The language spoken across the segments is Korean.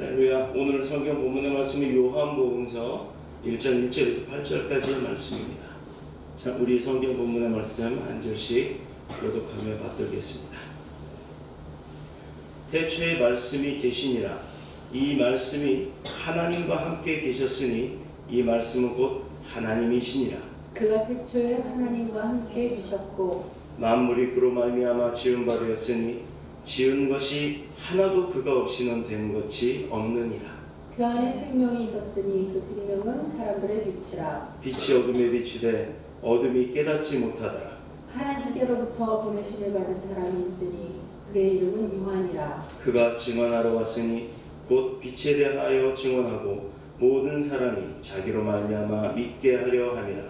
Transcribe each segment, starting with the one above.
할렐루야. 오늘 성경 본문의 말씀은 요한복음서 1장 1절에서 8절까지의 말씀입니다. 자, 우리 성경 본문의 말씀 한 절씩 교독하며 받들겠습니다. 태초에 말씀이 계시니라. 이 말씀이 하나님과 함께 계셨으니 이 말씀은 곧 하나님이시니라. 그가 태초에 하나님과 함께 계셨고 만물이 그로 말미암아 지은 바 되었으니 지은 것이 하나도 그가 없이는 된 것이 없느니라. 그 안에 생명이 있었으니 그 생명은 사람들의 빛이라. 빛이 어둠에 비추되 어둠이 깨닫지 못하더라. 하나님께로부터 보내심을 받은 사람이 있으니 그의 이름은 요한이라. 그가 증언하러 왔으니 곧 빛에 대하여 증언하고 모든 사람이 자기로 말미암아 믿게 하려 함이라.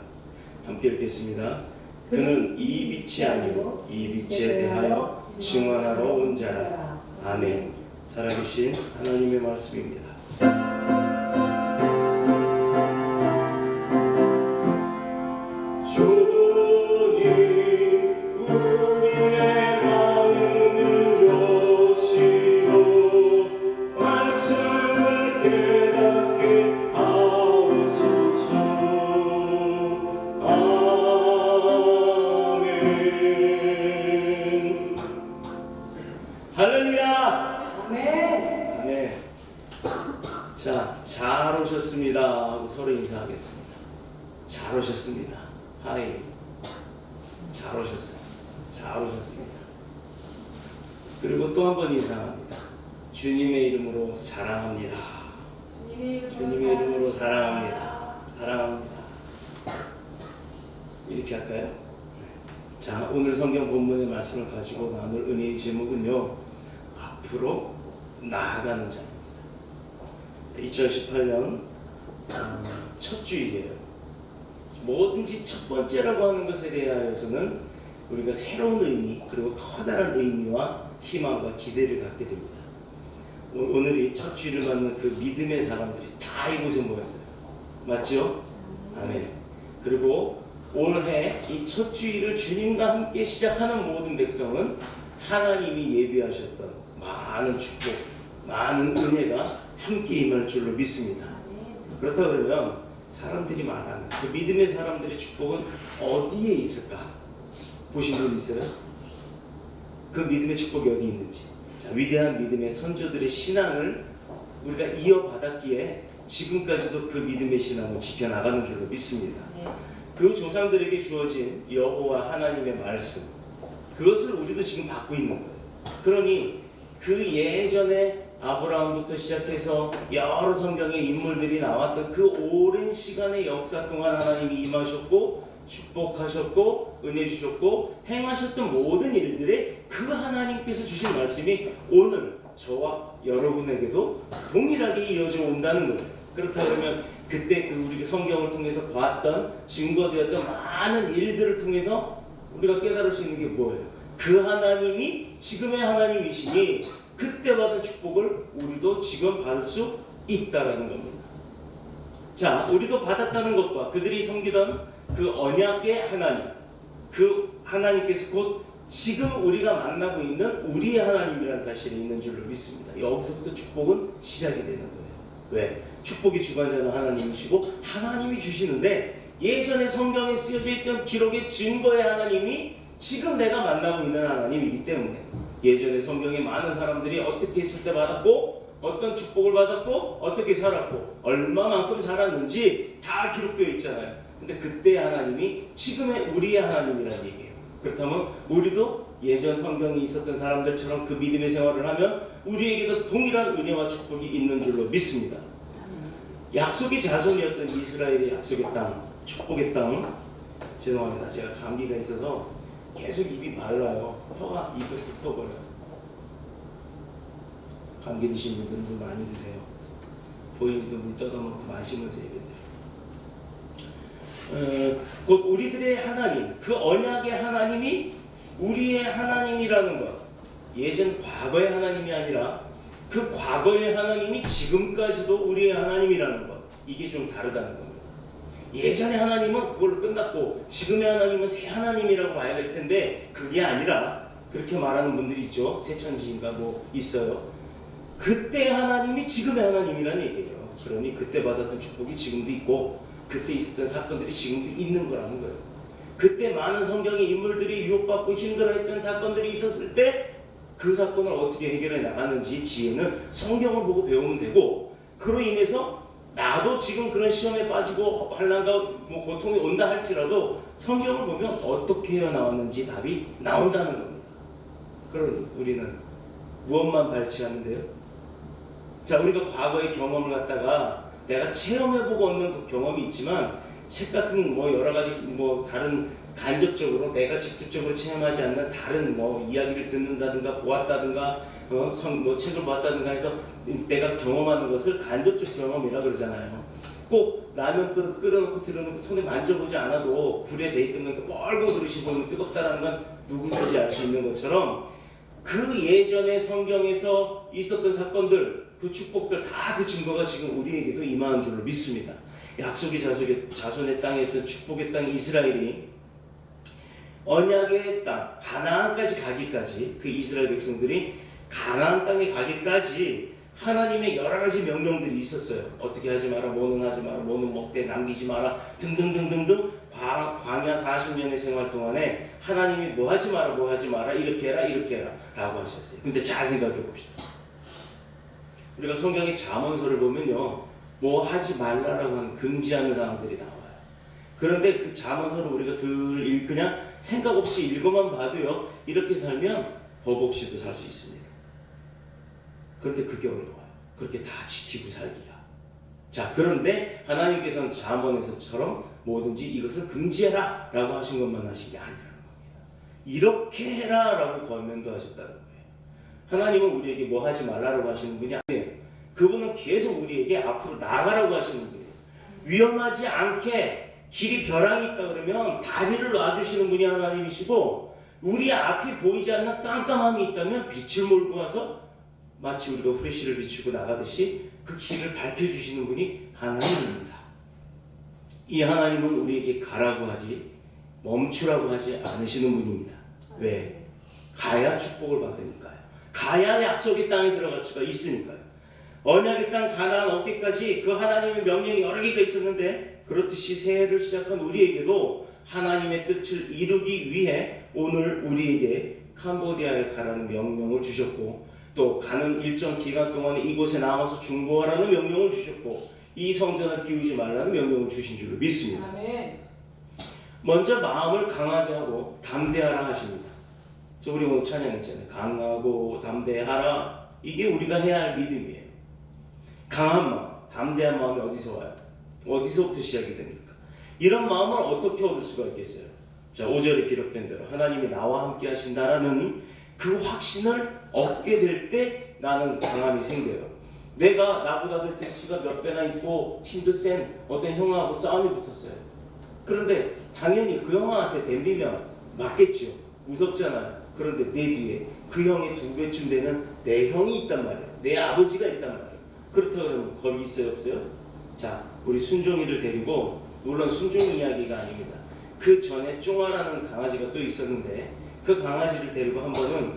함께 읽겠습니다. 그는 이 빛이 아니고 이 빛에 대하여 증언하러 온 자라. 아멘. 살아계신 하나님의 말씀입니다. 할렐루야! 아멘. 네. 자, 잘 오셨습니다 하고 서로 인사하겠습니다. 잘 오셨습니다. 하이. 잘 오셨어요. 잘 오셨습니다. 그리고 또 한 번 인사합니다. 주님의 이름으로 사랑합니다. 주님의 이름으로 사랑합니다. 사랑합니다. 이렇게 할까요? 자, 오늘 성경 본문의 말씀을 가지고 나눌 은혜의 제목은요, 앞으로 나아가는 자입니다. 2018년 첫 주일이에요. 뭐든지 첫 번째라고 하는 것에 대하여서는 우리가 새로운 의미, 그리고 커다란 의미와 희망과 기대를 갖게 됩니다. 오늘이 첫 주일을 맞는 그 믿음의 사람들이 다 이곳에 모였어요. 맞죠? 아멘. 그리고 올해 이 첫 주일을 주님과 함께 시작하는 모든 백성은 하나님이 예비하셨던 많은 축복, 많은 은혜가 함께 임할 줄로 믿습니다. 그렇다 그러면 사람들이 말하는 그 믿음의 사람들의 축복은 어디에 있을까? 보신 분 있어요? 그 믿음의 축복이 어디 있는지. 자, 위대한 믿음의 선조들의 신앙을 우리가 이어받았기에 지금까지도 그 믿음의 신앙을 지켜나가는 줄로 믿습니다. 그 조상들에게 주어진 여호와 하나님의 말씀, 그것을 우리도 지금 받고 있는 거예요. 그러니 그 예전에 아브라함부터 시작해서 여러 성경의 인물들이 나왔던 그 오랜 시간의 역사 동안 하나님이 임하셨고 축복하셨고 은혜 주셨고 행하셨던 모든 일들에 그 하나님께서 주신 말씀이 오늘 저와 여러분에게도 동일하게 이어져 온다는 거예요. 그렇다 그러면 그때 그 우리 성경을 통해서 봤던 증거되었던 많은 일들을 통해서 우리가 깨달을 수 있는 게 뭐예요? 그 하나님이 지금의 하나님이시니 그때 받은 축복을 우리도 지금 받을 수 있다라는 겁니다. 자, 우리도 받았다는 것과 그들이 섬기던 그 언약의 하나님, 그 하나님께서 곧 지금 우리가 만나고 있는 우리의 하나님이라는 사실이 있는 줄로 믿습니다. 여기서부터 축복은 시작이 되는 거예요. 왜? 축복의 주관자는 하나님이시고 하나님이 주시는데 예전에 성경에 쓰여져 있던 기록의 증거의 하나님이 지금 내가 만나고 있는 하나님이기 때문에 예전에 성경에 많은 사람들이 어떻게 했을 때 받았고 어떤 축복을 받았고 어떻게 살았고 얼마만큼 살았는지 다 기록되어 있잖아요. 근데 그때의 하나님이 지금의 우리의 하나님이라는 얘기예요. 그렇다면 우리도 예전 성경에 있었던 사람들처럼 그 믿음의 생활을 하면 우리에게도 동일한 은혜와 축복이 있는 줄로 믿습니다. 약속의 자손이었던 이스라엘의 약속의 땅, 축복의 땅. 죄송합니다. 제가 감기가 있어서 계속 입이 말라요. 혀가 입에 붙어버려요. 감기 드신 분들은 물 많이 드세요. 보이는데 물 떠다놓고 마시면서 얘기해요. 곧 우리들의 하나님, 그 언약의 하나님이 우리의 하나님이라는 것. 예전 과거의 하나님이 아니라 그 과거의 하나님이 지금까지도 우리의 하나님이라는 것. 이게 좀 다르다는 겁니다. 예전의 하나님은 그걸로 끝났고 지금의 하나님은 새 하나님이라고 봐야 될 텐데 그게 아니라 그렇게 말하는 분들이 있죠. 새 천지인가 뭐 있어요. 그때 하나님이 지금의 하나님이라는 얘기예요. 그러니 그때 받았던 축복이 지금도 있고 그때 있었던 사건들이 지금도 있는 거라는 거예요. 그때 많은 성경의 인물들이 유혹받고 힘들어했던 사건들이 있었을 때 그 사건을 어떻게 해결해 나가는지 지혜는 성경을 보고 배우면 되고, 그로 인해서 나도 지금 그런 시험에 빠지고 환난과 뭐 고통이 온다 할지라도 성경을 보면 어떻게 헤어나왔는지 답이 나온다는 겁니다. 그러니 우리는 무엇만 발치하면 돼요? 자, 우리가 과거의 경험을 갖다가 내가 체험해보고 얻는 그 경험이 있지만 책 같은 뭐 여러 가지 뭐 다른 간접적으로 내가 직접적으로 체험하지 않는 다른 뭐 이야기를 듣는다든가 보았다든가 뭐 책을 봤다든가 해서 내가 경험하는 것을 간접적 경험이라 그러잖아요. 꼭 라면 그릇 끓여놓고 들어놓고 손에 만져보지 않아도 불에 대 있던 거니까 빨간 그릇이 보면 뜨겁다는 건 누구든지 알 수 있는 것처럼 그 예전의 성경에서 있었던 사건들, 그 축복들 다 그 증거가 지금 우리에게도 임하는 줄로 믿습니다. 약속의 자손의 땅에 있던 축복의 땅 이스라엘이 언약의 땅 가나안까지 가기까지, 그 이스라엘 백성들이 가나안 땅에 가기까지 하나님의 여러 가지 명령들이 있었어요. 어떻게 하지 마라, 뭐는 하지 마라, 뭐는 먹되 남기지 마라 등등등등등. 광야 40년의 생활 동안에 하나님이 뭐 하지 마라, 뭐 하지 마라, 이렇게 해라, 이렇게 해라 라고 하셨어요. 근데 잘 생각해 봅시다. 우리가 성경의 잠언서를 보면요, 뭐 하지 말라라고 하는 금지하는 사람들이 나와요. 그런데 그 잠언서를 우리가 그냥 생각 없이 읽어만 봐도요, 이렇게 살면 법 없이도 살 수 있습니다. 그런데 그게 어려워요. 그렇게 다 지키고 살기가. 자, 그런데 하나님께서는 잠언에서처럼 뭐든지 이것을 금지해라 라고 하신 것만 하신 게 아니라는 겁니다. 이렇게 해라 라고 권면도 하셨다는 거예요. 하나님은 우리에게 뭐 하지 말라고 하시는 분이 아니에요. 그분은 계속 우리에게 앞으로 나아가라고 하시는 분이에요. 위험하지 않게 길이 벼랑이 있다 그러면 다리를 놔주시는 분이 하나님이시고, 우리 앞이 보이지 않는 깜깜함이 있다면 빛을 몰고 와서 마치 우리가 후레쉬를 비추고 나가듯이 그 길을 밝혀주시는 분이 하나님입니다. 이 하나님은 우리에게 가라고 하지 멈추라고 하지 않으시는 분입니다. 왜? 가야 축복을 받으니까요. 가야 약속의 땅에 들어갈 수가 있으니까요. 언약의 땅 가나안 얻기까지 그 하나님의 명령이 여러 개가 있었는데, 그렇듯이 새해를 시작한 우리에게도 하나님의 뜻을 이루기 위해 오늘 우리에게 캄보디아에 가라는 명령을 주셨고, 또 가는 일정 기간 동안에 이곳에 남아서 중보하라는 명령을 주셨고, 이 성전을 비우지 말라는 명령을 주신 줄로 믿습니다. 아멘. 먼저 마음을 강하게 하고 담대하라 하십니다. 우리 오늘 찬양했잖아요. 강하고 담대하라. 이게 우리가 해야 할 믿음이에요. 강한 마음, 담대한 마음이 어디서 와요? 어디서부터 시작이 됩니까? 이런 마음을 어떻게 얻을 수가 있겠어요? 자, 5절에 기록된 대로 하나님이 나와 함께 하신다라는 그 확신을 얻게 될 때 나는 강함이 생겨요. 내가 나보다도 등치가 몇 배나 있고 힘도 센 어떤 형하고 싸움이 붙었어요. 그런데 당연히 그 형한테 덤비면 맞겠죠. 무섭잖아요. 그런데 내 뒤에 그 형의 2배쯤 되는 내 형이 있단 말이에요. 내 아버지가 있단 말이에요. 그렇다고 그러면 겁이 있어요, 없어요? 자, 우리 순종이를 데리고, 물론 순종 이야기가 아닙니다. 그 전에 쫑아라는 강아지가 또 있었는데, 그 강아지를 데리고 한 번은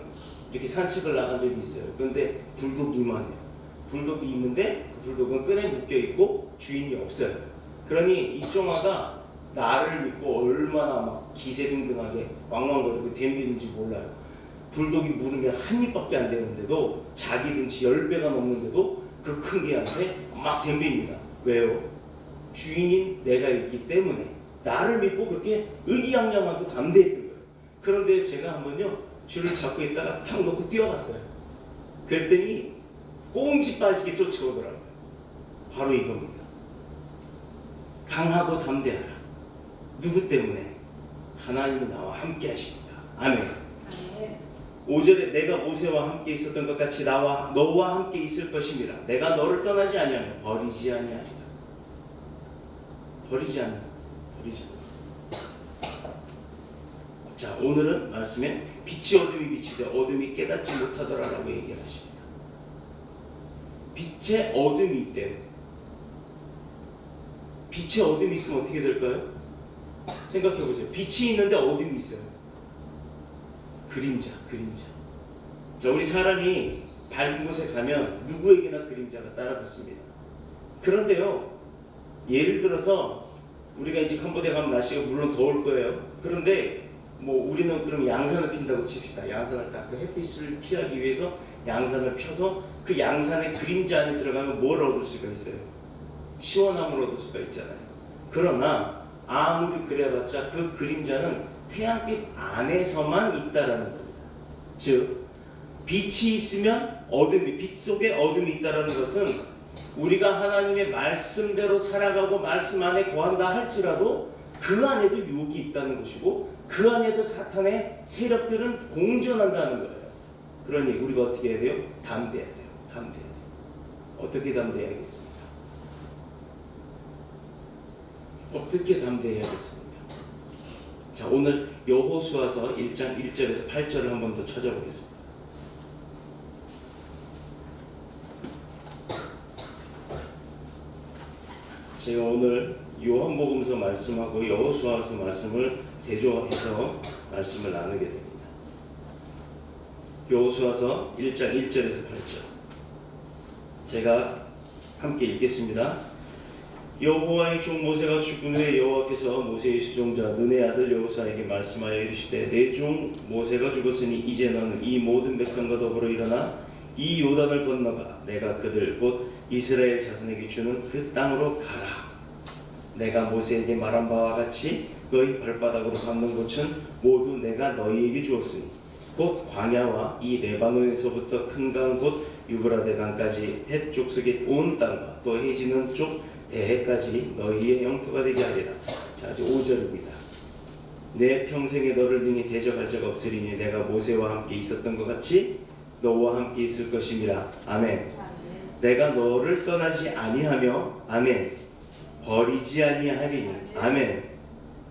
이렇게 산책을 나간 적이 있어요. 그런데 불독이 임하네요. 불독이 있는데 그 불독은 끈에 묶여 있고 주인이 없어요. 그러니 이 쫑아가 나를 믿고 얼마나 막 기세등등하게 왕왕거리고 댐비는지 몰라요. 불독이 물으면 한 입밖에 안 되는데도 자기 등치 10배가 넘는데도 그 큰 개한테 막 댐비입니다. 왜요? 주인인 내가 있기 때문에 나를 믿고 그렇게 의기양양하고 담대했던 거예요. 그런데 제가 한번요, 줄을 잡고 있다가 탁 놓고 뛰어갔어요. 그랬더니 꽁지 빠지게 쫓아오더라고요. 바로 이겁니다. 강하고 담대하라. 누구 때문에? 하나님이 나와 함께 하시니까. 아멘. 5절에 내가 모세와 함께 있었던 것 같이 너와 함께 있을 것임이라. 내가 너를 떠나지 아니하며 버리지 아니하리라. 버리지 않아. 자, 오늘은 말씀에 빛이 어둠이 비치되 어둠이 깨닫지 못하더라라고 얘기하십니다. 빛에 어둠이 있대요. 빛에 어둠이 있으면 어떻게 될까요? 생각해 보세요. 빛이 있는데 어둠이 있어요. 그림자. 자, 우리 사람이 밝은 곳에 가면 누구에게나 그림자가 따라 붙습니다. 그런데요, 예를 들어서 우리가 이제 캄보디아 가면 날씨가 물론 더울 거예요. 그런데 뭐 우리는 그럼 양산을 핀다고 칩시다. 양산을 딱 그 햇빛을 피하기 위해서 양산을 펴서 그 양산의 그림자 안에 들어가면 뭘 얻을 수가 있어요? 시원함을 얻을 수가 있잖아요. 그러나 아무리 그래봤자 그 그림자는 태양빛 안에서만 있다라는 겁니다. 즉 빛이 있으면 어둠이, 빛 속에 어둠이 있다라는 것은 우리가 하나님의 말씀대로 살아가고 말씀 안에 거한다 할지라도 그 안에도 유혹이 있다는 것이고 그 안에도 사탄의 세력들은 공존한다는 거예요. 그러니 우리가 어떻게 해야 돼요? 담대해야 돼요. 담대해야 돼요. 어떻게 담대해야겠습니까? 어떻게 담대해야겠습니까? 자, 오늘 여호수아서 1장 1절에서 8절을 한 번 더 찾아보겠습니다. 제가 오늘 요한복음서 말씀하고 여호수아서 말씀을 대조해서 말씀을 나누게 됩니다. 여호수아서 1장 1절에서 8절 제가 함께 읽겠습니다. 여호와의 종 모세가 죽은 후에 여호와께서 모세의 수종자 눈의 아들 여호수아에게 말씀하여 이르시되 내 종 모세가 죽었으니 이제 너는 이 모든 백성과 더불어 일어나 이 요단을 건너가 내가 그들 곧 이스라엘 자손에게 주는 그 땅으로 가라. 내가 모세에게 말한 바와 같이 너희 발바닥으로 밟는 곳은 모두 내가 너희에게 주었으니 곧 광야와 이 레바논에서부터 큰 강 곧 유브라데 강까지 헷 족속의 온 땅과 또 해지는 쪽 대해까지 너희의 영토가 되게 하리라. 자, 이제 5절입니다. 내 평생에 너를 능히 대적할 자가 없으리니 내가 모세와 함께 있었던 것 같이 너와 함께 있을 것임이라. 아멘. 내가 너를 떠나지 아니하며 아멘. 버리지 아니하리니. 아멘.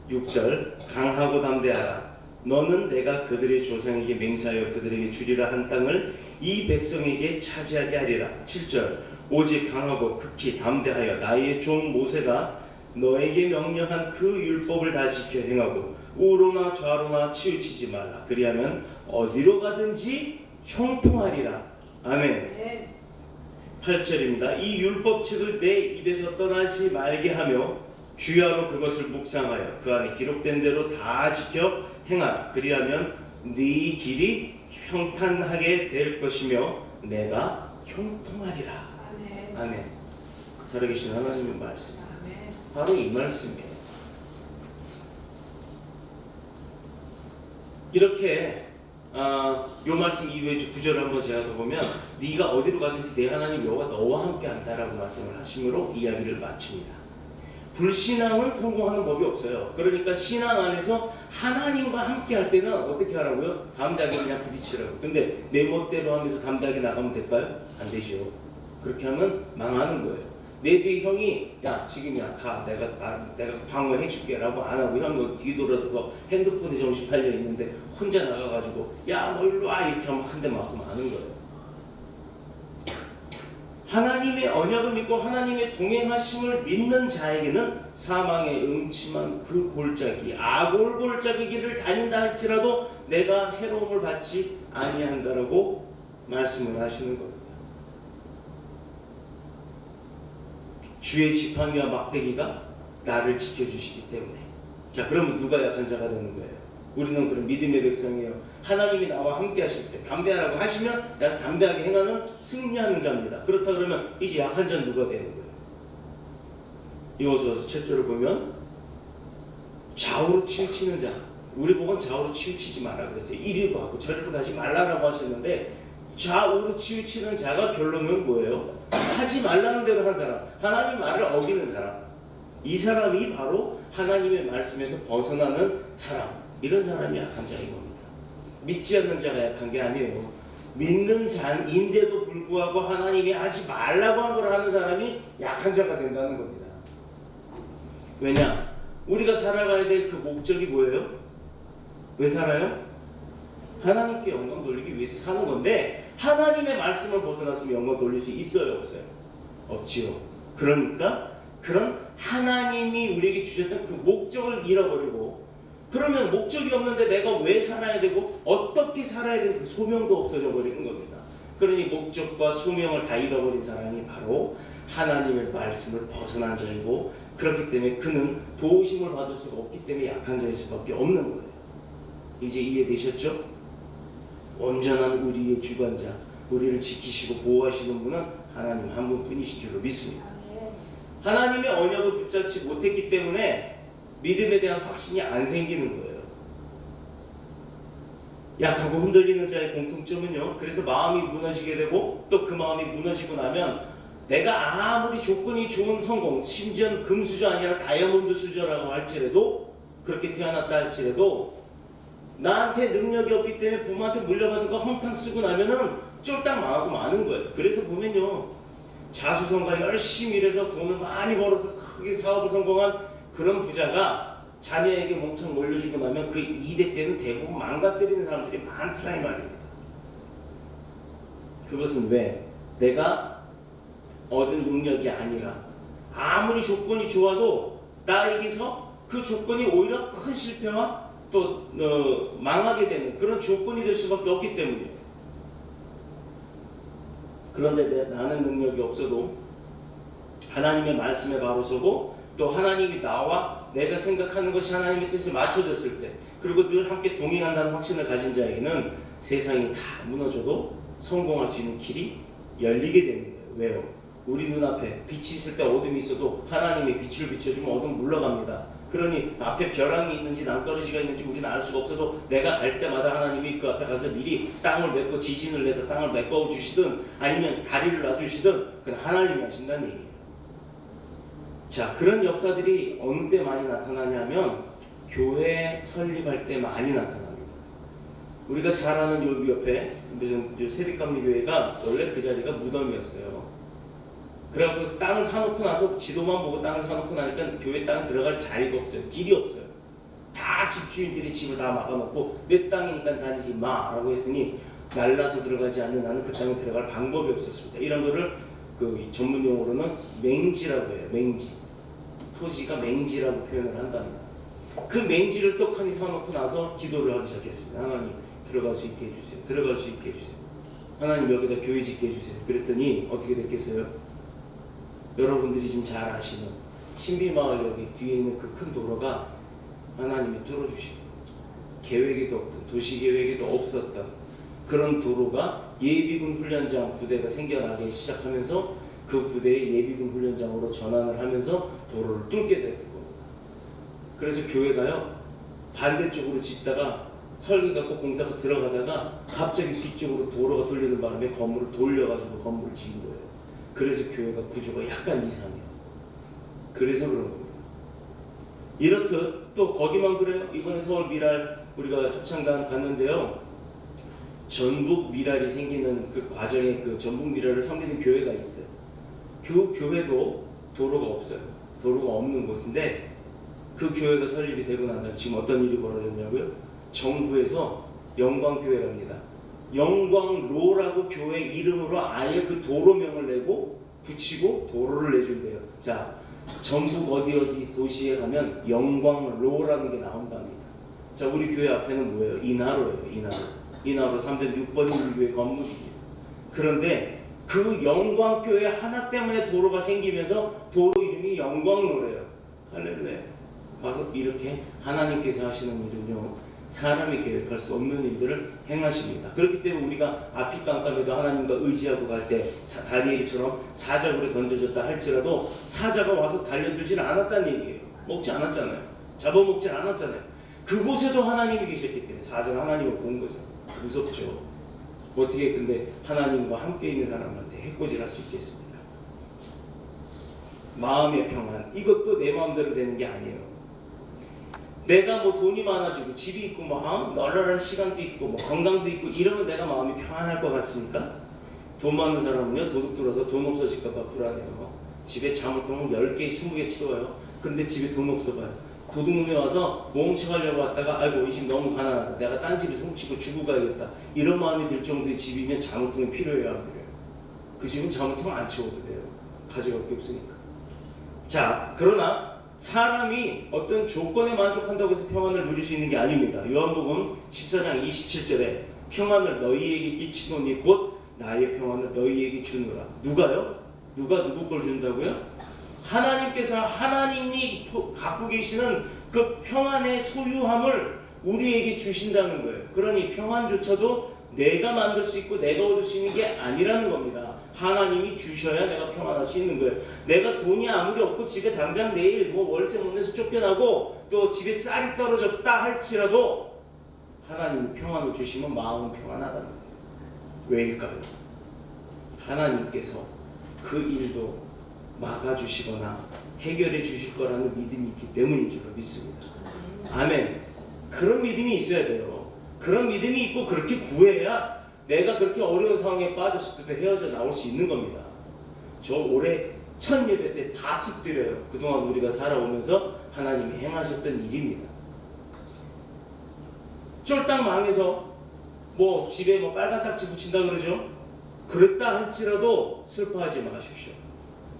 6절 강하고 담대하라. 너는 내가 그들의 조상에게 맹세하여 그들에게 주리라 한 땅을 이 백성에게 차지하게 하리라. 7절 오직 강하고 극히 담대하여 나의 종 모세가 너에게 명령한 그 율법을 다 지켜 행하고 우로나 좌로나 치우치지 말라. 그리하면 어디로 가든지 형통하리라. 아멘. 8절입니다. 이 율법책을 내 입에서 떠나지 말게 하며 주야로 그것을 묵상하여 그 안에 기록된 대로 다 지켜 행하라. 그리하면 네 길이 평탄하게 될 것이며 내가 형통하리라. 아멘. 살아계신 하나님의 말씀. 바로 이 말씀이에요. 이렇게 요 말씀 이후에 9절을 한번 제가 더 보면 네가 어디로 가든지 내 하나님 여호와 너와 함께 한다라고 말씀을 하심으로 이야기를 마칩니다. 불신앙은 성공하는 법이 없어요. 그러니까 신앙 안에서 하나님과 함께 할 때는 어떻게 하라고요? 담대하게 그냥 부딪히라고. 근데 내 멋대로 하면서 담대하게 나가면 될까요? 안 되죠. 그렇게 하면 망하는 거예요. 내 뒤에 형이 야 지금이야 가 내가 방어해 줄게 라고 안 하고 형이 뒤돌아서서 핸드폰에 정신 팔려 있는데 혼자 나가가지고 야 너 일로 와 이렇게 하면 한 대 맞고 마는 거예요. 하나님의 언약을 믿고 하나님의 동행하심을 믿는 자에게는 사망의 음침한 그 골짜기 아골골짜기 길을 다닌다 할지라도 내가 해로움을 받지 아니한다라고 말씀을 하시는 겁니다. 주의 지팡이와 막대기가 나를 지켜주시기 때문에. 자, 그러면 누가 약한 자가 되는 거예요? 우리는 그런 믿음의 백성이에요. 하나님이 나와 함께 하실 때 담대하라고 하시면 내가 담대하게 행하는 승리하는 자입니다. 그렇다 그러면 이제 약한 자는 누가 되는 거예요? 여호수아서 7절을 보면 좌우로 치우치는 자. 우리 복은 좌우로 치우치지 마라 그랬어요. 이리로 가고 저리로 가지 말라라고 하셨는데 좌우로 치우치는 자가 결론은 뭐예요? 하지 말라는 대로 한 사람, 하나님 말을 어기는 사람, 이 사람이 바로 하나님의 말씀에서 벗어나는 사람. 이런 사람이 약한 자인 겁니다. 믿지 않는 자가 약한 게 아니에요. 믿는 자인데도 불구하고 하나님이 하지 말라고 한 걸 하는 사람이 약한 자가 된다는 겁니다. 왜냐? 우리가 살아가야 될 그 목적이 뭐예요? 왜 살아요? 하나님께 영광 돌리기 위해서 사는 건데 하나님의 말씀을 벗어났으면 영광 돌릴 수 있어요? 없어요? 없지요. 그러니까 그런 하나님이 우리에게 주셨던 그 목적을 잃어버리고 그러면 목적이 없는데 내가 왜 살아야 되고 어떻게 살아야 되는 그 소명도 없어져 버리는 겁니다. 그러니 목적과 소명을 다 잃어버린 사람이 바로 하나님의 말씀을 벗어난 자이고, 그렇기 때문에 그는 도우심을 받을 수가 없기 때문에 약한 자일 수밖에 없는 거예요. 이제 이해되셨죠? 온전한 우리의 주관자, 우리를 지키시고 보호하시는 분은 하나님 한 분뿐이신 줄로 믿습니다. 하나님의 언약을 붙잡지 못했기 때문에 믿음에 대한 확신이 안 생기는 거예요. 약하고 흔들리는 자의 공통점은요, 그래서 마음이 무너지게 되고 또 그 마음이 무너지고 나면 내가 아무리 조건이 좋은 성공, 심지어는 금수저 아니라 다이아몬드 수저라고 할지라도, 그렇게 태어났다 할지라도 나한테 능력이 없기 때문에 부모한테 물려받은 거 헝탕 쓰고 나면은 쫄딱 망하고 마는 거예요. 그래서 보면요, 자수성가 열심히 일해서 돈을 많이 벌어서 크게 사업을 성공한 그런 부자가 자녀에게 몽창 몰려주고 나면 그 2대 때는 대부분 망가뜨리는 사람들이 많더라 이 말입니다. 그것은 왜? 내가 얻은 능력이 아니라 아무리 조건이 좋아도 나에게서 그 조건이 오히려 큰 실패와 또 망하게 되는 그런 조건이 될 수밖에 없기 때문이에요. 그런데 나는 능력이 없어도 하나님의 말씀에 바로 서고, 또 하나님이 나와 내가 생각하는 것이 하나님의 뜻에 맞춰졌을 때, 그리고 늘 함께 동행한다는 확신을 가진 자에게는 세상이 다 무너져도 성공할 수 있는 길이 열리게 되는 거예요. 왜요? 우리 눈앞에 빛이 있을 때 어둠이 있어도 하나님의 빛을 비춰주면 어둠 물러갑니다. 그러니 앞에 벼랑이 있는지 낭떠러지가 있는지 우리는 알 수가 없어도 내가 갈 때마다 하나님이 그 앞에 가서 미리 땅을 메꿔 지진을 내서 땅을 메꿔 주시든 아니면 다리를 놔주시든 그건 하나님이 하신다는 얘기예요. 자, 그런 역사들이 어느 때 많이 나타나냐면 교회 설립할 때 많이 나타납니다. 우리가 잘 아는 여기 옆에 무슨 세빛감리교회가 원래 그 자리가 무덤이었어요. 그래갖고 땅을 사놓고 나서 지도만 보고 땅을 사놓고 나니까 교회 땅에 들어갈 자리가 없어요. 길이 없어요. 다 집주인들이 집을 다 막아놓고 내 땅이니까 다니지 마라고 했으니 날라서 들어가지 않는 나는 그 땅에 들어갈 방법이 없었습니다. 이런 거를 그 전문 용어로는 맹지라고 해요. 맹지. 토지가 맹지라고 표현을 한답니다. 그 맹지를 떡하니 사놓고 나서 기도를 하기 시작했습니다. 하나님 들어갈 수 있게 해주세요. 들어갈 수 있게 해주세요. 하나님 여기다 교회 짓게 해주세요. 그랬더니 어떻게 됐겠어요? 여러분들이 지금 잘 아시는 신비마을 여기 뒤에 있는 그 큰 도로가 하나님이 뚫어주시고, 계획에도 없던, 도시계획에도 없었던 그런 도로가 예비군 훈련장 부대가 생겨나기 시작하면서 그 부대의 예비군 훈련장으로 전환을 하면서 도로를 뚫게 됐고, 그래서 교회가요 반대쪽으로 짓다가 설계 갖고 공사가 들어가다가 갑자기 뒤쪽으로 도로가 뚫리는 바람에 건물을 돌려가지고 건물을 지은 거예요. 그래서 교회가 구조가 약간 이상해요. 그래서 그런 겁니다. 이렇듯 또 거기만 그래요. 이번에 서울 미랄 우리가 합창단 갔는데요, 전북 미랄이 생기는 그 과정에 그 전북 미랄을 섬기는 교회가 있어요. 그 교회도 도로가 없어요. 도로가 없는 곳인데 그 교회가 설립이 되고 난 다음에 지금 어떤 일이 벌어졌냐고요? 정부에서 영광교회랍니다. 영광로라고 교회 이름으로 아예 그 도로명을 내고 붙이고 도로를 내준대요. 자, 전북 어디 도시에 가면 영광로라는 게 나온답니다. 자, 우리 교회 앞에는 뭐예요? 인하로예요. 인하로 306번 교회 건물입니다. 그런데 그 영광교회 하나 때문에 도로가 생기면서 도로 이름이 영광로래요. 할렐루야. 바로 이렇게 하나님께서 하시는 일은요, 사람이 계획할 수 없는 일들을 행하십니다. 그렇기 때문에 우리가 앞이 깜깜해도 하나님과 의지하고 갈 때 다니엘처럼 사자굴에 던져졌다 할지라도 사자가 와서 달려들지는 않았다는 얘기예요. 먹지 않았잖아요. 잡아먹지 않았잖아요. 그곳에도 하나님이 계셨기 때문에 사자가 하나님을 본 거죠. 무섭죠. 어떻게 근데 하나님과 함께 있는 사람한테 해코지할 수 있겠습니까? 마음의 평안, 이것도 내 마음대로 되는 게 아니에요. 내가 뭐 돈이 많아지고 집이 있고 뭐 널널한 시간도 있고 뭐 건강도 있고 이러면 내가 마음이 평안할 것 같습니까? 돈 많은 사람은요, 도둑 들어서 돈 없어질까 봐 불안해요. 집에 자물통을 10개, 20개 채워요. 근데 집에 돈 없어 봐요. 도둑놈이 와서 멍청하려고 왔다가 아이고 이 집 너무 가난하다, 내가 딴 집에 훔치고 주고 가야겠다, 이런 마음이 들 정도의 집이면 자물통이 필요해요, 안 필요해요? 그 집은 자물통 안 채워도 돼요. 가져갈 게 없으니까. 자, 그러나 사람이 어떤 조건에 만족한다고 해서 평안을 누릴 수 있는 게 아닙니다. 요한복음 14장 27절에 평안을 너희에게 끼치노니 곧 나의 평안을 너희에게 주노라. 누가요? 누가 누구 걸 준다고요? 하나님께서 하나님이 갖고 계시는 그 평안의 소유함을 우리에게 주신다는 거예요. 그러니 평안조차도 내가 만들 수 있고 내가 얻을 수 있는 게 아니라는 겁니다. 하나님이 주셔야 내가 평안할 수 있는 거예요. 내가 돈이 아무리 없고 집에 당장 내일 뭐 월세 못 내서 쫓겨나고 또 집에 쌀이 떨어졌다 할지라도 하나님이 평안을 주시면 마음은 평안하다는 거예요. 왜일까요? 하나님께서 그 일도 막아주시거나 해결해 주실 거라는 믿음이 있기 때문인 줄로 믿습니다. 아멘. 그런 믿음이 있어야 돼요. 그런 믿음이 있고 그렇게 구해야 내가 그렇게 어려운 상황에 빠졌을 때도 헤어져 나올 수 있는 겁니다. 저 올해 첫 예배 때 다 팁 드려요. 그동안 우리가 살아오면서 하나님이 행하셨던 일입니다. 쫄딱 망해서 뭐 집에 뭐 빨간 딱지 붙인다 그러죠. 그랬다 할지라도 슬퍼하지 마십시오.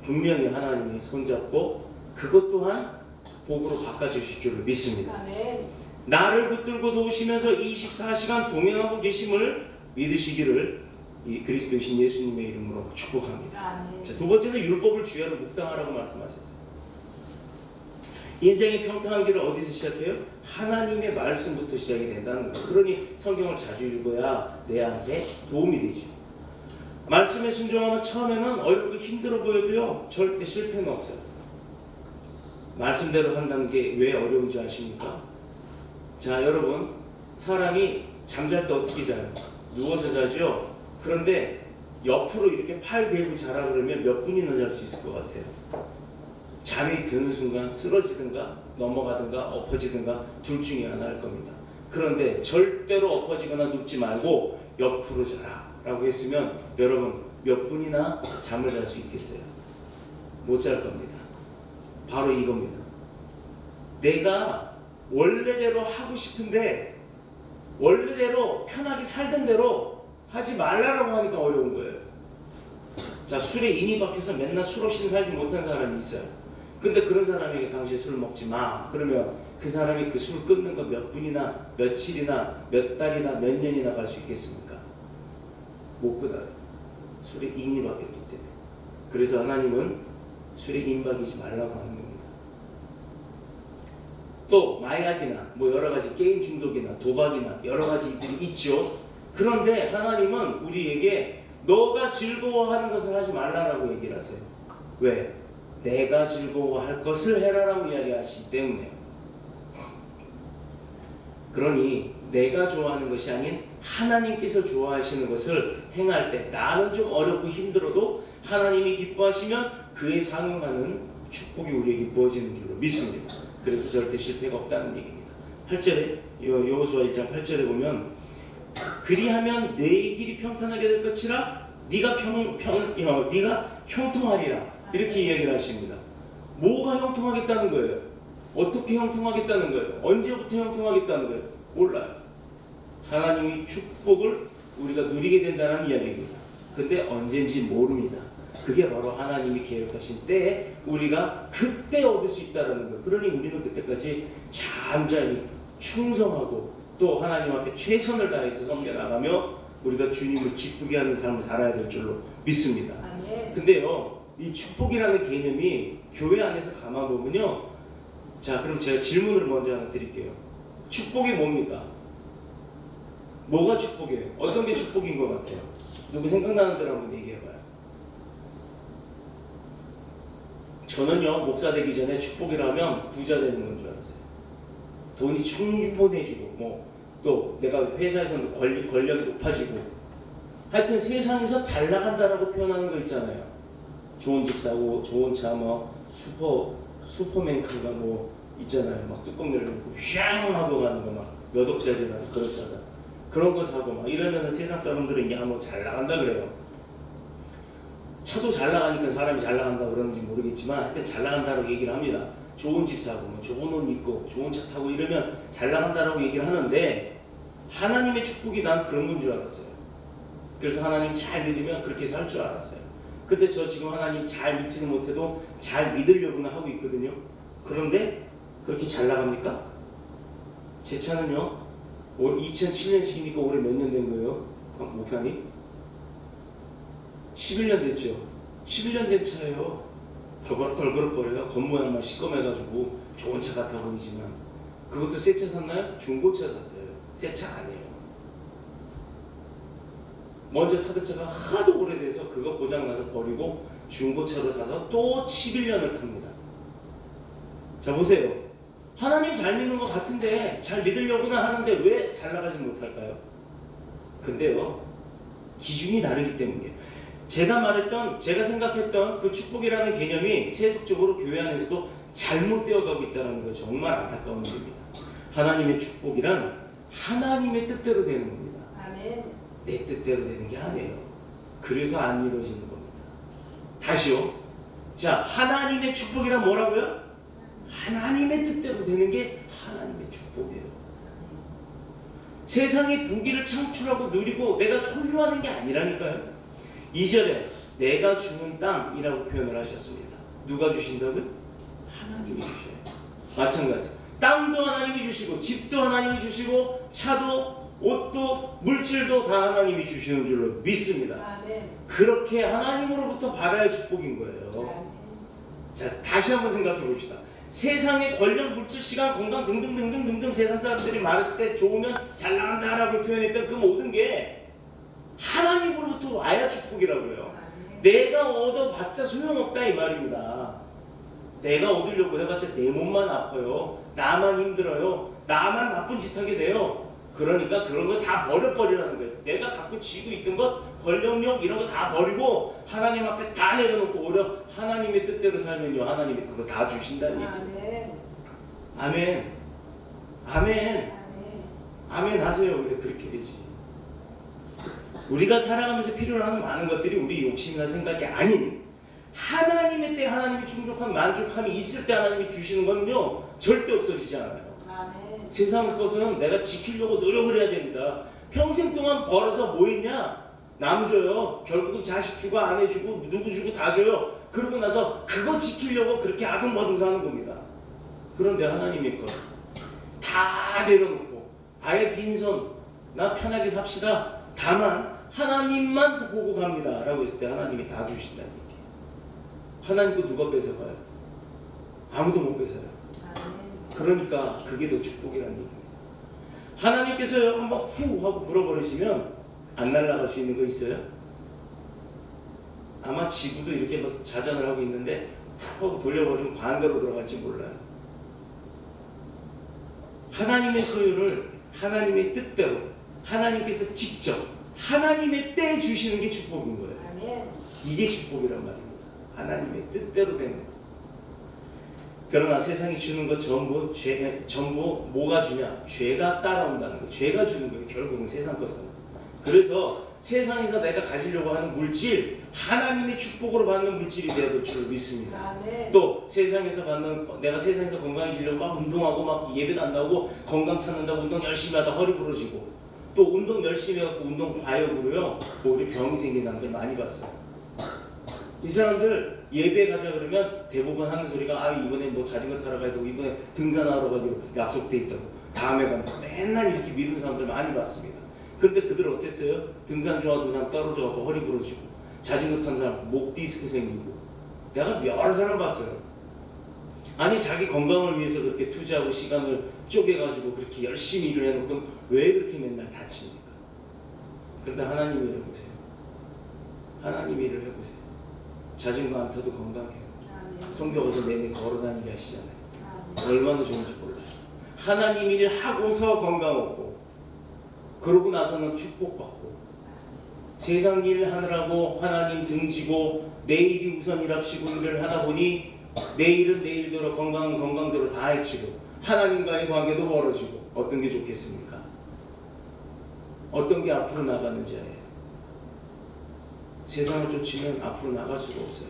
분명히 하나님이 손잡고 그것 또한 복으로 바꿔주실 줄을 믿습니다. 아멘. 나를 붙들고 도우시면서 24시간 동행하고 계심을 믿으시기를 이 그리스도이신 예수님의 이름으로 축복합니다. 아멘. 자, 두 번째는 율법을 주야로 묵상하라고 말씀하셨어요. 인생의 평탄한 길을 어디서 시작해요? 하나님의 말씀부터 시작이 된다는 거예요. 그러니 성경을 자주 읽어야 내한테 도움이 되죠. 말씀에 순종하면 처음에는 어렵고 힘들어 보여도요 절대 실패는 없어요. 말씀대로 한다는 게 왜 어려운지 아십니까? 자, 여러분, 사람이 잠잘 때 어떻게 자요? 누워서 자죠? 그런데 옆으로 이렇게 팔 대고 자라 그러면 몇 분이나 잘 수 있을 것 같아요? 잠이 드는 순간 쓰러지든가 넘어가든가 엎어지든가 둘 중에 하나일 겁니다. 그런데 절대로 엎어지거나 눕지 말고 옆으로 자라 라고 했으면 여러분 몇 분이나 잠을 잘 수 있겠어요? 못 잘 겁니다. 바로 이겁니다. 내가 원래대로 하고 싶은데 원래대로 편하게 살던 대로 하지 말라라고 하니까 어려운 거예요. 자, 술에 인이 박혀서 맨날 술 없이 살지 못한 사람이 있어요. 근데 그런 사람에게 당신 술 먹지 마. 그러면 그 사람이 그 술 끊는 거 몇 분이나 며칠이나 몇 달이나 몇 년이나 갈 수 있겠습니까? 못 끊어요. 술에 인이 박혔기 때문에. 그래서 하나님은 술에 인 박이지 말라고 하는 겁니다. 또 마약이나 뭐 여러 가지 게임 중독이나 도박이나 여러 가지 일들이 있죠. 그런데 하나님은 우리에게 너가 즐거워하는 것을 하지 말라라고 얘기를 하세요. 왜? 내가 즐거워할 것을 해라라고 이야기하시기 때문에. 그러니 내가 좋아하는 것이 아닌 하나님께서 좋아하시는 것을 행할 때 나는 좀 어렵고 힘들어도 하나님이 기뻐하시면 그에 상응하는 축복이 우리에게 부어지는 줄로 믿습니다. 그래서 절대 실패가 없다는 얘기입니다. 8절에 여호수아 1장 8절에 보면 그리하면 내 길이 평탄하게 될 것이라 네가 형통하리라 이렇게 이야기를 하십니다. 뭐가 형통하겠다는 거예요? 어떻게 형통하겠다는 거예요? 언제부터 형통하겠다는 거예요? 몰라요. 하나님의 축복을 우리가 누리게 된다는 이야기입니다. 근데 언제인지 모릅니다. 그게 바로 하나님이 계획하신 때에 우리가 그때 얻을 수 있다는 거예요. 그러니 우리는 그때까지 잠잠히 충성하고 또 하나님 앞에 최선을 다해서 섬겨나가며 우리가 주님을 기쁘게 하는 삶을 살아야 될 줄로 믿습니다. 아멘. 근데요, 이 축복이라는 개념이 교회 안에서 가만 보면요. 자, 그럼 제가 질문을 먼저 하나 드릴게요. 축복이 뭡니까? 뭐가 축복이에요? 어떤 게 축복인 것 같아요? 누구 생각나는 대로 한번 얘기해봐요. 저는요, 목사 되기 전에 축복이라면 부자 되는 건 줄 알았어요. 돈이 충분해지고 또 내가 회사에서는 권력이 높아지고 하여튼 세상에서 잘 나간다라고 표현하는 거 있잖아요. 좋은 집 사고 좋은 차 슈퍼맨카가 있잖아요. 막 뚜껑 열려놓고 휘앙 하고 가는 거 막 몇 억짜리나 그렇잖아. 그런 거 사고 막 이러면 세상 사람들은 야 너 잘 나간다 그래요. 차도 잘 나가니까 사람이 잘 나간다 그러는지 모르겠지만 하여튼 잘 나간다고 얘기를 합니다. 좋은 집 사고 좋은 옷 입고 좋은 차 타고 이러면 잘 나간다라고 얘기를 하는데 하나님의 축복이 난 그런 건 줄 알았어요. 그래서 하나님 잘 믿으면 그렇게 살 줄 알았어요. 근데 저 지금 하나님 잘 믿지는 못해도 잘 믿으려고는 하고 있거든요. 그런데 그렇게 잘 나갑니까? 제 차는요, 올 2007년식이니까 올해 몇 년 된 거예요? 목사님? 11년 됐죠. 11년 된 차예요. 덜그럭덜그럭거려요. 겉모양만 시꺼매가지고 좋은 차 같아 보이지만 그것도 새 차 샀나요? 중고차 샀어요. 새 차 아니에요. 먼저 타던 차가 하도 오래돼서 그거 고장나서 버리고 중고차로 사서 또 11년을 탑니다. 자 보세요. 하나님 잘 믿는 것 같은데 잘 믿으려고는 하는데 왜 잘 나가지 못할까요? 근데요 기준이 다르기 때문이에요. 제가 생각했던 그 축복이라는 개념이 세속적으로 교회 안에서도 잘못되어 가고 있다는 거 정말 안타까운 일입니다. 하나님의 축복이란 하나님의 뜻대로 되는 겁니다. 아멘. 내 뜻대로 되는 게 아니에요. 그래서 안 이루어지는 겁니다. 다시요. 자, 하나님의 축복이란 뭐라고요? 하나님의 뜻대로 되는 게 하나님의 축복이에요. 세상의 부귀를 창출하고 누리고 내가 소유하는 게 아니라니까요. 2절에 내가 주는 땅이라고 표현을 하셨습니다. 누가 주신다고요? 하나님이 주셔요. 마찬가지. 땅도 하나님이 주시고 집도 하나님이 주시고 차도 옷도 물질도 다 하나님이 주시는 줄로 믿습니다. 아멘. 그렇게 하나님으로부터 받아야 축복인 거예요. 아멘. 자, 다시 한번 생각해 봅시다. 세상의 권력, 물질, 시간, 건강 등등 세상 사람들이 말했을 때 좋으면 잘 나간다라고 표현했던 그 모든 게 하나님으로부터 와야 축복이라고요. 내가 얻어봤자 소용없다 이 말입니다. 내가 얻으려고 해봤자 내 몸만 아파요. 나만 힘들어요. 나만 나쁜 짓 하게 돼요. 그러니까 그런 거 다 버려버리라는 거예요. 내가 갖고 쥐고 있던 것, 권력력 이런 거 다 버리고 하나님 앞에 다 내려놓고 오히려 하나님의 뜻대로 살면요. 하나님이 그거 다 주신다는 얘기예요. 아멘. 아멘. 아멘 하세요. 왜 그렇게 되지? 우리가 살아가면서 필요로 하는 많은 것들이 우리 욕심이나 생각이 아닌 하나님의 때 하나님이 충족한 만족함이 있을 때 하나님이 주시는 건요 절대 없어지지 않아요. 아멘. 세상 것은 내가 지키려고 노력을 해야 됩니다. 평생 동안 벌어서 뭐 했냐? 남 줘요. 결국은 자식 주고 아내 주고 누구 주고 다 줘요. 그러고 나서 그거 지키려고 그렇게 아둥바둥 사는 겁니다. 그런데 하나님의 것 다 내려놓고 아예 빈손 나 편하게 삽시다. 다만 하나님만 보고 갑니다 라고 했을 때 하나님이 다 주신다는 얘기예요. 하나님 거 누가 뺏어가요? 아무도 못 뺏어요. 그러니까 그게 더 축복이라는 얘기입니다. 하나님께서요 한번 후 하고 불어버리시면 안 날아갈 수 있는 거 있어요? 아마 지구도 이렇게 막 자전을 하고 있는데 후 하고 돌려버리면 반대로 돌아갈지 몰라요. 하나님의 소유를 하나님의 뜻대로 하나님께서 직접 하나님의 때에 주시는 게 축복인 거예요. 아멘. 이게 축복이란 말입니다. 하나님의 뜻대로 되는 거. 그러나 세상이 주는 것 전부 뭐가 주냐? 죄가 따라온다는 거. 죄가 주는 거예요. 결국은 세상 것은. 그래서 세상에서 내가 가지려고 하는 물질, 하나님의 축복으로 받는 물질이 되어야 될 줄 믿습니다. 아멘. 또 세상에서 받는, 내가 세상에서 건강해지려고 막 운동하고 막 예배도 안 나오고 건강 찾는다고 운동 열심히 하다 허리 부러지고 또 운동 열심히 해갖고 운동 과욕으로요 오히려 병이 생긴 사람들 많이 봤어요. 이 사람들 예배 가자 그러면 대부분 하는 소리가 아 이번에 뭐 자전거 타러 가야 되고 이번에 등산하러 가기로 약속돼 있다고 다음에 간다고 맨날 이렇게 미루는 사람들 많이 봤습니다. 그런데 그들 어땠어요? 등산 좋아하던 사람 떨어져갖고 허리 부러지고 자전거 탄 사람 목 디스크 생기고 내가 여러 사람 봤어요. 아니 자기 건강을 위해서 그렇게 투자하고 시간을 쪼개가지고 그렇게 열심히 일을 해놓고 왜 그렇게 맨날 다칩니까? 그런데 하나님 일을 해보세요. 하나님 일을 해보세요. 자전거 안 타도 건강해요. 성경 가서 내내 걸어다니게 하시잖아요. 얼마나 좋은지 몰라요. 하나님 일 하고서 건강 얻고 그러고 나서는 축복받고 세상 일 하느라고 하나님 등지고 내일이 우선이랍시고 일을 하다 보니 내일은 내일대로 건강은 건강대로 다 해치고 하나님과의 관계도 멀어지고 어떤 게 좋겠습니까? 어떤 게 앞으로 나가는 자예요? 세상을 쫓으면 앞으로 나갈 수가 없어요.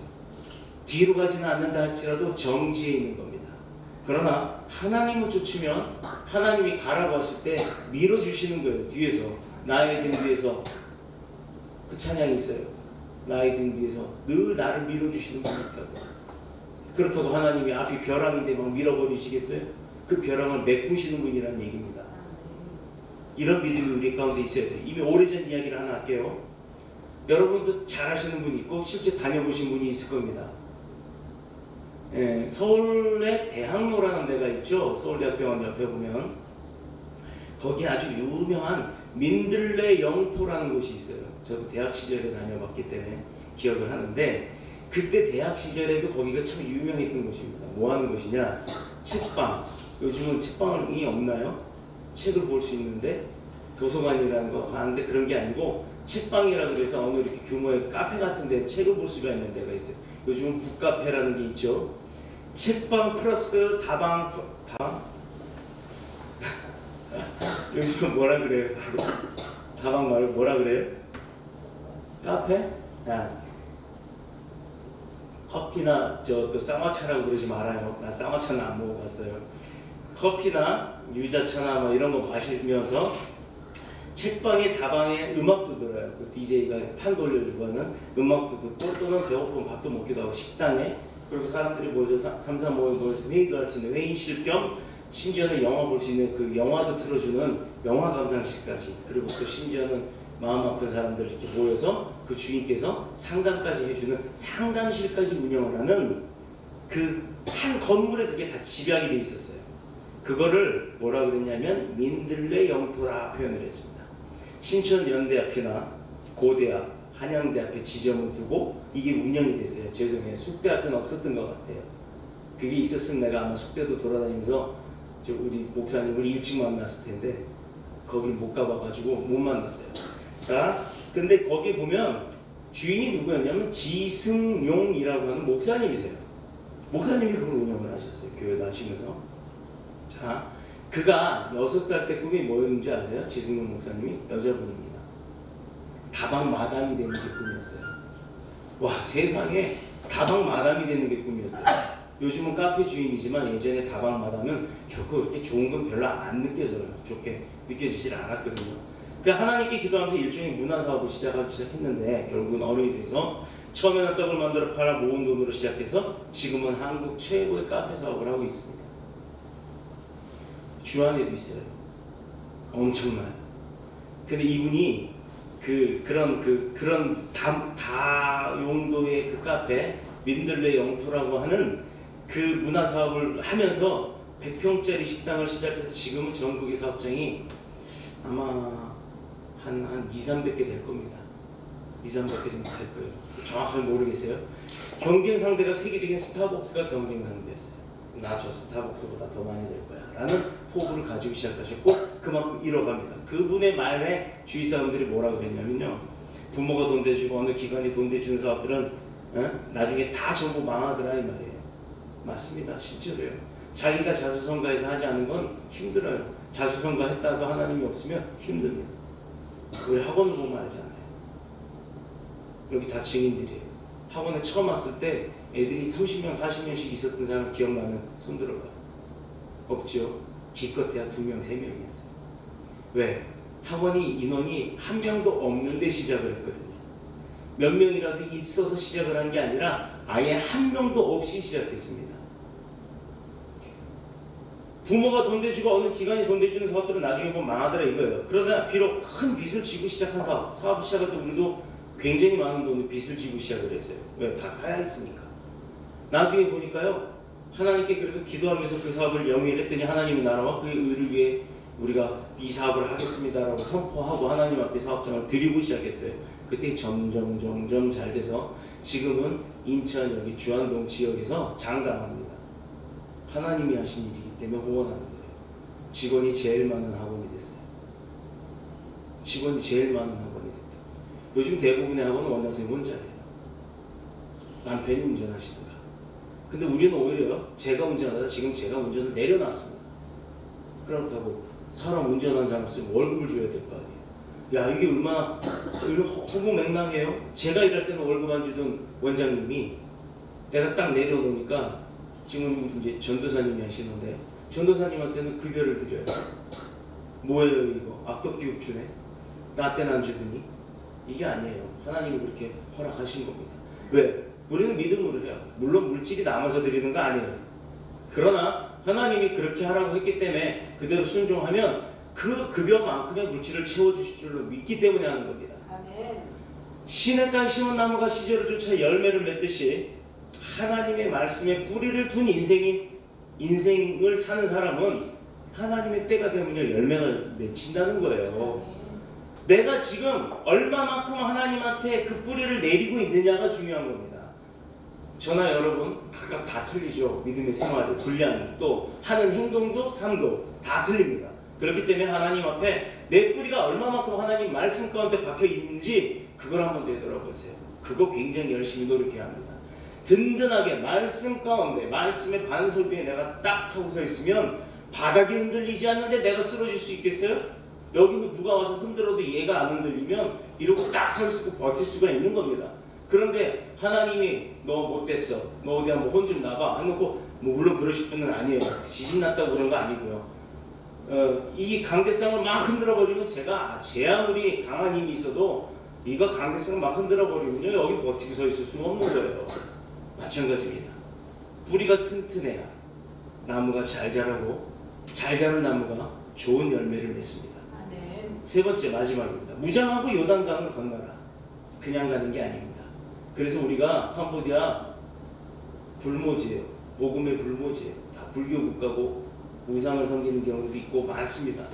뒤로 가지는 않는다 할지라도 정지해 있는 겁니다. 그러나 하나님을 쫓으면 하나님이 가라고 하실 때 밀어주시는 거예요. 뒤에서 나의 등 뒤에서 그 찬양이 있어요. 나의 등 뒤에서 늘 나를 밀어주시는 분이 있다고. 그렇다고 하나님이 앞이 벼랑인데 막 밀어버리시겠어요? 그 벼랑을 메꾸시는 분이라는 얘기입니다. 이런 믿음이 우리 가운데 있어야 돼요. 이미 오래전 이야기를 하나 할게요. 여러분도 잘 아시는 분이 있고 실제 다녀보신 분이 있을 겁니다. 예, 서울에 대학로라는 데가 있죠. 서울대학병원 옆에 보면 거기 아주 유명한 민들레 영토라는 곳이 있어요. 저도 대학 시절에 다녀봤기 때문에 기억을 하는데 그때 대학 시절에도 거기가 참 유명했던 곳입니다. 뭐 하는 곳이냐? 책방. 요즘은 책방이 없나요? 책을 볼 수 있는데 도서관이라는 거 가는데 그런 게 아니고 책방이라고 해서 어느 이렇게 규모의 카페 같은 데 책을 볼 수가 있는 데가 있어요. 요즘은 북카페라는 게 있죠. 책방 플러스 다방 요즘은 뭐라 그래요? 다방 말고 뭐라 그래요? 카페? 커피나 저 또 쌍화차라고 그러지 말아요. 나 쌍화차는 안 먹어봤어요. 커피나 유자차나 뭐 이런 거 마시면서 책방에 다방에 음악도 들어요. 그 DJ가 판 돌려주고 하는 음악도 듣고 또는 배고프면 밥도 먹기도 하고 식당에 그리고 사람들이 모여서 3, 4, 5에 모여서 회의도 할 수 있는 회의실 겸 심지어는 영화 볼 수 있는 그 영화도 틀어주는 영화 감상실까지 그리고 또 심지어는 마음 아픈 사람들 이렇게 모여서 그 주인께서 상담까지 해주는 상담실까지 운영을 하는 그 한 건물에 그게 다 집약이 돼 있었어요. 그거를 뭐라 그랬냐면 민들레 영토라 표현을 했습니다. 신촌연대학교나 고대학, 한양대학교 지점을 두고 이게 운영이 됐어요. 죄송해요. 숙대학교는 없었던 것 같아요. 그게 있었으면 내가 아마 숙대도 돌아다니면서 우리 목사님을 일찍 만났을 텐데 거길 못 가봐가지고 못 만났어요. 자, 근데 거기 보면 주인이 누구였냐면 지승용이라고 하는 목사님이세요. 목사님이 그걸 운영을 하셨어요. 교회도 하시면서. 자, 그가 6살 때 꿈이 뭐였는지 아세요? 지승용 목사님이 여자분입니다. 다방 마담이 되는 게 꿈이었어요. 와, 세상에 다방 마담이 되는 게 꿈이었대요. 요즘은 카페 주인이지만 예전에 다방 마담은 결코 그렇게 좋은 건 별로 안 느껴져요. 좋게 느껴지질 않았거든요. 그래서 하나님께 기도하면서 일종의 문화사업을 시작하기 시작했는데 결국은 어른이 돼서 처음에는 떡을 만들어 팔아 모은 돈으로 시작해서 지금은 한국 최고의 카페 사업을 하고 있습니다. 주안에도 있어요. 엄청나요. 근데 이분이 그런 다용도의 그 카페 민들레 영토라고 하는 그 문화 사업을 하면서 100평짜리 식당을 시작해서 지금은 전국의 사업장이 아마 한 2, 300개 될 겁니다. 2, 300개 정도 될 거예요. 정확하게 모르겠어요. 경쟁 상대가 세계적인 스타벅스가 경쟁 상대였어요. 나 저 스타벅스보다 더 많이 될 거야 라는 포부를 가지고 시작하셨고 그만큼 잃어갑니다. 그분의 말에 주위 사람들이 뭐라고 그랬냐면요, 부모가 돈 대주고 어느 기관이 돈 대주는 사업들은 나중에 다 전부 망하더라 이 말이에요. 맞습니다. 실제로요. 자기가 자수성가해서 하지 않은 건 힘들어요. 자수성가 했다도 하나님이 없으면 힘듭니다. 우리 학원을 보면 알잖아요. 여기 다 증인들이에요. 학원에 처음 왔을 때 애들이 30명, 40명씩 있었던 사람 기억나면 손 들어봐요. 없죠? 기껏해야 2명, 3명이었어요. 왜? 학원이 인원이 한 명도 없는데 시작을 했거든요. 몇 명이라도 있어서 시작을 한 게 아니라 아예 한 명도 없이 시작했습니다. 부모가 돈 대주고 어느 기관이 돈 대주는 사업들은 나중에 보면 망하더라 이거예요. 그러나 비록 큰 빚을 지고 시작한 사업을 시작할 때 우리도 굉장히 많은 돈을 빚을 지고 시작을 했어요. 왜? 다 사야 했으니까. 나중에 보니까요, 하나님께 그래도 기도하면서 그 사업을 영위를 했더니 하나님의 나라와 그의 의를 위해 우리가 이 사업을 하겠습니다라고 선포하고 하나님 앞에 사업장을 드리고 시작했어요. 그때 점점 잘 돼서 지금은 인천 여기 주안동 지역에서 장담합니다. 하나님이 하신 일이기 때문에 후원하는 거예요. 직원이 제일 많은 학원이 됐어요. 직원이 제일 많은 학원이 됐다. 요즘 대부분의 학원은 원장선생님 혼자예요. 남편이 운전하시든가. 근데 우리는 오히려 제가 운전하다 지금 제가 운전을 내려놨습니다. 그렇다고 사람 운전하는 사람 쓰면 월급을 줘야 될 거 아니에요. 야, 이게 얼마나 허무맹랑해요. 제가 일할 때는 월급 안 주던 원장님이 내가 딱 내려놓으니까 지금 이제 전도사님이 하시는데 전도사님한테는 급여를 드려요. 뭐예요 이거? 악덕기업 주네? 나 때는 안 주더니? 이게 아니에요. 하나님이 그렇게 허락하신 겁니다. 왜? 우리는 믿음으로 해요. 물론 물질이 남아서 드리는 거 아니에요. 그러나 하나님이 그렇게 하라고 했기 때문에 그대로 순종하면 그 급여만큼의 물질을 채워주실 줄로 믿기 때문에 하는 겁니다. 아멘. 시냇가에 심은 나무가 시절을 쫓아 열매를 맺듯이 하나님의 말씀에 뿌리를 둔 인생을 사는 사람은 하나님의 때가 되면 열매가 맺힌다는 거예요. 내가 지금 얼마만큼 하나님한테 그 뿌리를 내리고 있느냐가 중요한 겁니다. 저나 여러분 각각 다 틀리죠. 믿음의 생활이, 분량이, 또 하는 행동도 삶도 다 틀립니다. 그렇기 때문에 하나님 앞에 내 뿌리가 얼마만큼 하나님 말씀 가운데 박혀 있는지 그걸 한번 되돌아보세요. 그거 굉장히 열심히 노력해야 합니다. 든든하게 말씀 가운데, 말씀의 반석 위에 내가 딱 하고 서 있으면 바닥이 흔들리지 않는데 내가 쓰러질 수 있겠어요? 여기 누가 와서 흔들어도 얘가 안 흔들리면 이러고 딱 서 있고 버틸 수가 있는 겁니다. 그런데 하나님이 너 못됐어, 너 어디 한번 혼 좀 나봐 해놓고, 뭐 물론 그러실 분은 아니에요. 지진 났다고 그런 거 아니고요. 이 강대상을 막 흔들어 버리면 제가 제 아무리 강한 힘이 있어도 이거 강대상을 막 흔들어 버리면요 여기 버티고 서 있을 수가 없는 거예요. 마찬가지입니다. 뿌리가 튼튼해야 나무가 잘 자라고, 잘 자란 나무가 좋은 열매를 맺습니다. 아멘. 세 번째, 마지막입니다. 무장하고 요단강을 건너라. 그냥 가는 게 아닙니다. 그래서 우리가 캄보디아 불모지예요. 복음의 불모지예요. 다 불교 국가고 우상을 섬기는 경우도 있고 많습니다.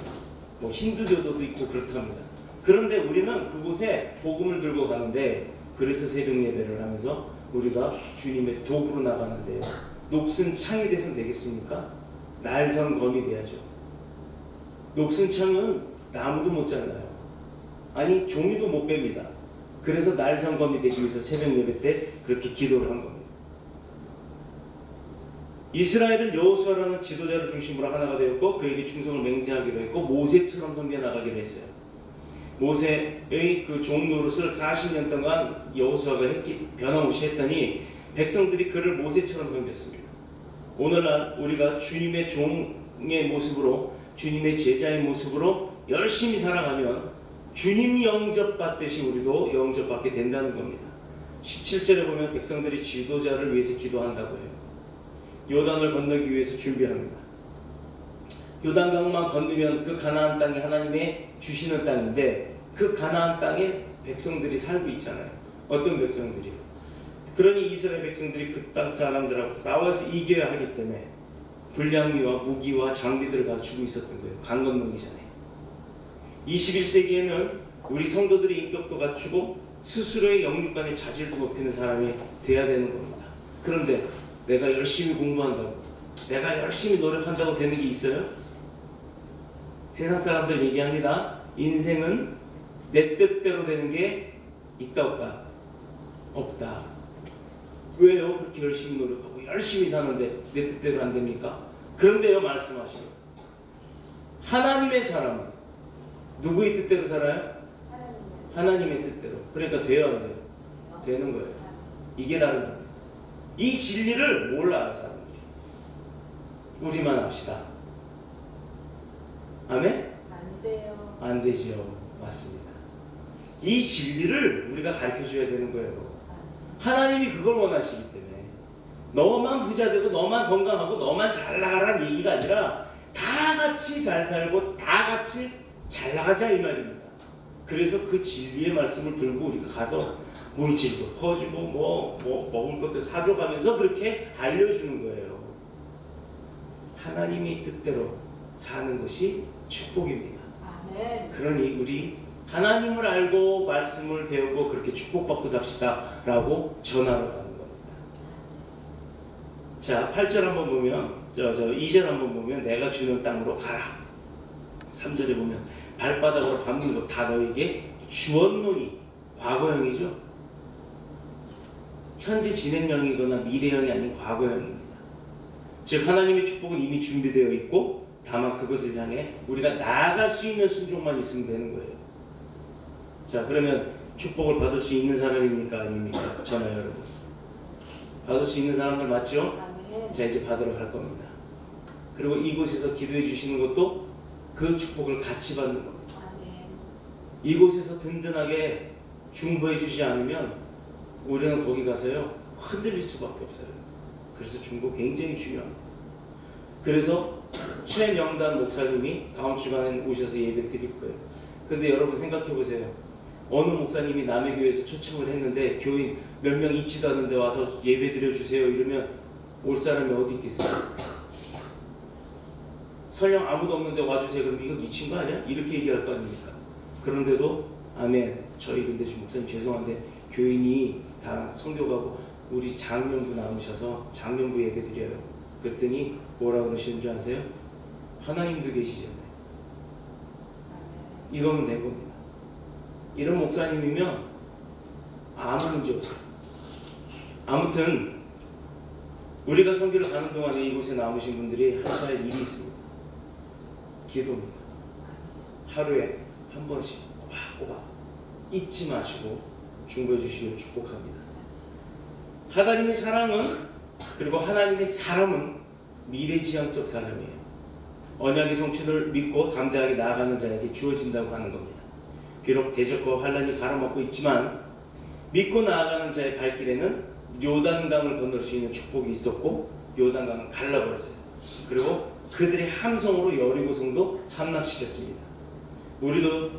뭐 힌두교도도 있고 그렇답니다. 그런데 우리는 그곳에 복음을 들고 가는데, 그래서 새벽 예배를 하면서 우리가 주님의 도구로 나가는데요. 녹슨 창이 돼서 되겠습니까? 날선 검이 돼야죠. 녹슨 창은 나무도 못 잘라요. 아니 종이도 못 뺍니다. 그래서 날선 검이 되기 위해서 새벽 예배 때 그렇게 기도를 한 겁니다. 이스라엘은 여호수아라는 지도자를 중심으로 하나가 되었고 그에게 충성을 맹세하기로 했고 모세처럼 섬겨 나가기로 했어요. 모세의 그 종 노릇을 40년 동안 여호수아가 변함없이 했더니 백성들이 그를 모세처럼 섬겼습니다. 오늘날 우리가 주님의 종의 모습으로, 주님의 제자의 모습으로 열심히 살아가면 주님 영접받듯이 우리도 영접받게 된다는 겁니다. 17절에 보면 백성들이 지도자를 위해서 기도한다고 해요. 요단을 건너기 위해서 준비합니다. 요단강만 건너면 그 가나안 땅이 하나님의 주시는 땅인데, 그 가나안 땅에 백성들이 살고 있잖아요. 어떤 백성들이요? 그러니 이스라엘 백성들이 그 땅 사람들하고 싸워서 이겨야 하기 때문에 불량미와 무기와 장비들을 갖추고 있었던 거예요. 강 건너기 전에. 21세기에는 우리 성도들이 인격도 갖추고 스스로의 영육간의 자질도 높이는 사람이 돼야 되는 겁니다. 그런데 내가 열심히 공부한다고, 내가 열심히 노력한다고 되는 게 있어요? 세상 사람들 얘기합니다. 인생은 내 뜻대로 되는 게 있다 없다? 없다. 왜요? 그렇게 열심히 노력하고 열심히 사는데 내 뜻대로 안 됩니까? 그런데요, 말씀하시죠. 하나님의 사람은 누구의 뜻대로 살아요? 하나님의 뜻대로. 그러니까 돼요, 안 돼요? 되는 거예요. 이게 다른 겁니다. 이 진리를 몰라요, 사람들이. 우리만 합시다. 아멘? 안 돼요. 안 되지요. 맞습니다. 이 진리를 우리가 가르쳐줘야 되는 거예요. 하나님이 그걸 원하시기 때문에 너만 부자 되고 너만 건강하고 너만 잘 나가라는 얘기가 아니라 다 같이 잘 살고 다 같이 잘 나가자 이 말입니다. 그래서 그 진리의 말씀을 들고 우리가 가서 물질도 퍼주고 뭐 먹을 것도 사줘가면서 그렇게 알려주는 거예요. 하나님의 뜻대로 사는 것이 축복입니다. 아멘. 그러니 우리 하나님을 알고 말씀을 배우고 그렇게 축복받고 삽시다 라고 전하러 가는 겁니다. 자, 8절 한번 보면, 2절 한번 보면 내가 주는 땅으로 가라. 3절에 보면 발바닥으로 밟는 것 다 너에게 주었노니, 과거형이죠. 현재 진행형이거나 미래형이 아닌 과거형입니다. 즉 하나님의 축복은 이미 준비되어 있고 다만 그것을 향해 우리가 나아갈 수 있는 순종만 있으면 되는 거예요. 자, 그러면 축복을 받을 수 있는 사람입니까? 아닙니까? 저나 여러분. 받을 수 있는 사람들 맞죠? 아멘. 자, 이제 받으러 갈 겁니다. 그리고 이곳에서 기도해 주시는 것도 그 축복을 같이 받는 겁니다. 아멘. 이곳에서 든든하게 중보해 주지 않으면 우리는 거기 가서요 흔들릴 수밖에 없어요. 그래서 중보 굉장히 중요합니다. 그래서 최명단 목사님이 다음 주간에 오셔서 예배 드릴 거예요. 근데 여러분 생각해 보세요. 어느 목사님이 남의 교회에서 초청을 했는데 교인 몇 명 있지도 않은데 와서 예배 드려주세요 이러면 올 사람이 어디 있겠어요? 설령 아무도 없는데 와주세요 그러면 이거 미친 거 아니야? 이렇게 얘기할 거 아닙니까? 그런데도 아멘. 저희 근데 지금 목사님 죄송한데 교인이 다 선교 가고 우리 장년부 남으셔서 장년부 예배 드려요. 그랬더니 뭐라고 그러시는 줄 아세요? 하나님도 계시잖아요. 이거면 된 겁니다. 이런 목사님이면 아무 문제 없어요. 아무튼 우리가 선교를 가는 동안에 이곳에 남으신 분들이 하셔야 할 일이 있습니다. 기도입니다. 하루에 한 번씩 꼬박꼬박 잊지 마시고 중보해 주시기를 축복합니다. 하나님의 사랑은 그리고 하나님의 사람은 미래지향적 사람이에요. 언약의 성취를 믿고 담대하게 나아가는 자에게 주어진다고 하는 겁니다. 비록 대적과 환란이 가로막고 있지만 믿고 나아가는 자의 발길에는 요단강을 건널 수 있는 축복이 있었고 요단강을 갈라버렸어요. 그리고 그들의 함성으로 여리고성도 함락시켰습니다. 우리도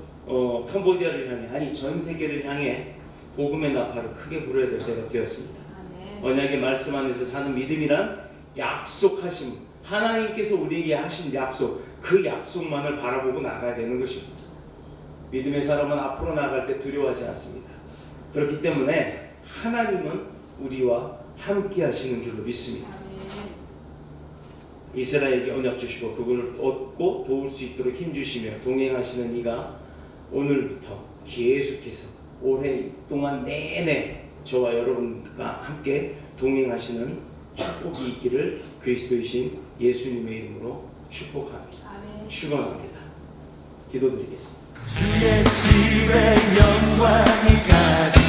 캄보디아를 향해 아니 전 세계를 향해 복음의 나팔을 크게 불어야 될 때가 되었습니다. 언약의 말씀 안에서 사는 믿음이란 약속하심, 하나님께서 우리에게 하신 약속, 그 약속만을 바라보고 나가야 되는 것입니다. 믿음의 사람은 앞으로 나갈 때 두려워하지 않습니다. 그렇기 때문에 하나님은 우리와 함께 하시는 줄로 믿습니다. 이스라엘에게 언약 주시고 그걸 얻고 도울 수 있도록 힘주시며 동행하시는 이가 오늘부터 계속해서 올해 동안 내내 저와 여러분과 함께 동행하시는 축복이 있기를 그리스도이신 예수님의 이름으로 축복합니다. 축원합니다. 기도드리겠습니다. 주의 집에 영광이 가득